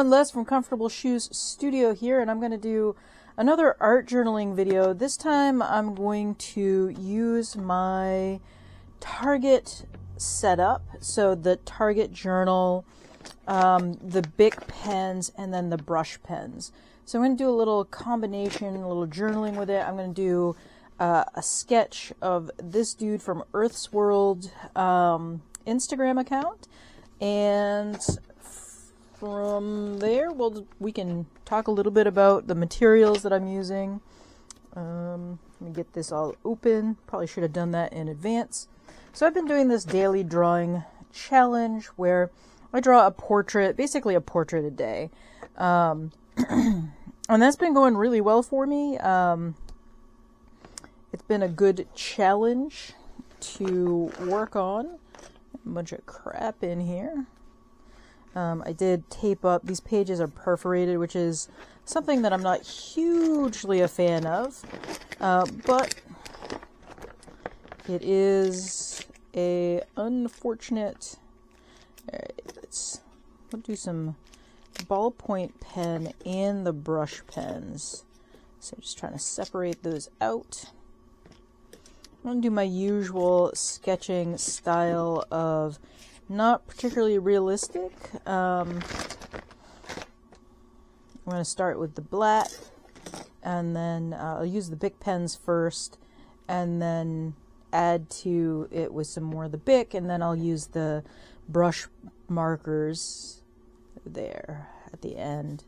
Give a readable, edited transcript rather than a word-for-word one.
everyone, Les from Comfortable Shoes Studio here, and I'm going to do another art journaling video. This time I'm going to use my Target setup, so the Target journal, the Bic pens, and then the brush pens. So I'm going to do a little combination, a little journaling with it. I'm going to do a sketch of this dude from Earth's World Instagram account, and from there we can talk a little bit about the materials that I'm using. Let me get this all open. Probably should have done that in advance. So I've been doing this daily drawing challenge where I draw a portrait, basically a portrait a day. And that's been going really well for me. It's been a good challenge to work on. A bunch of crap in here. I did tape up. These pages are perforated, which is something that I'm not hugely a fan of. But it is a unfortunate... Alright, we'll do some ballpoint pen and the brush pens. So just trying to separate those out. I'm going to do my usual sketching style of not particularly realistic. I'm going to start with the black, and then I'll use the Bic pens first, and then add to it with some more of the Bic, and then I'll use the brush markers there at the end.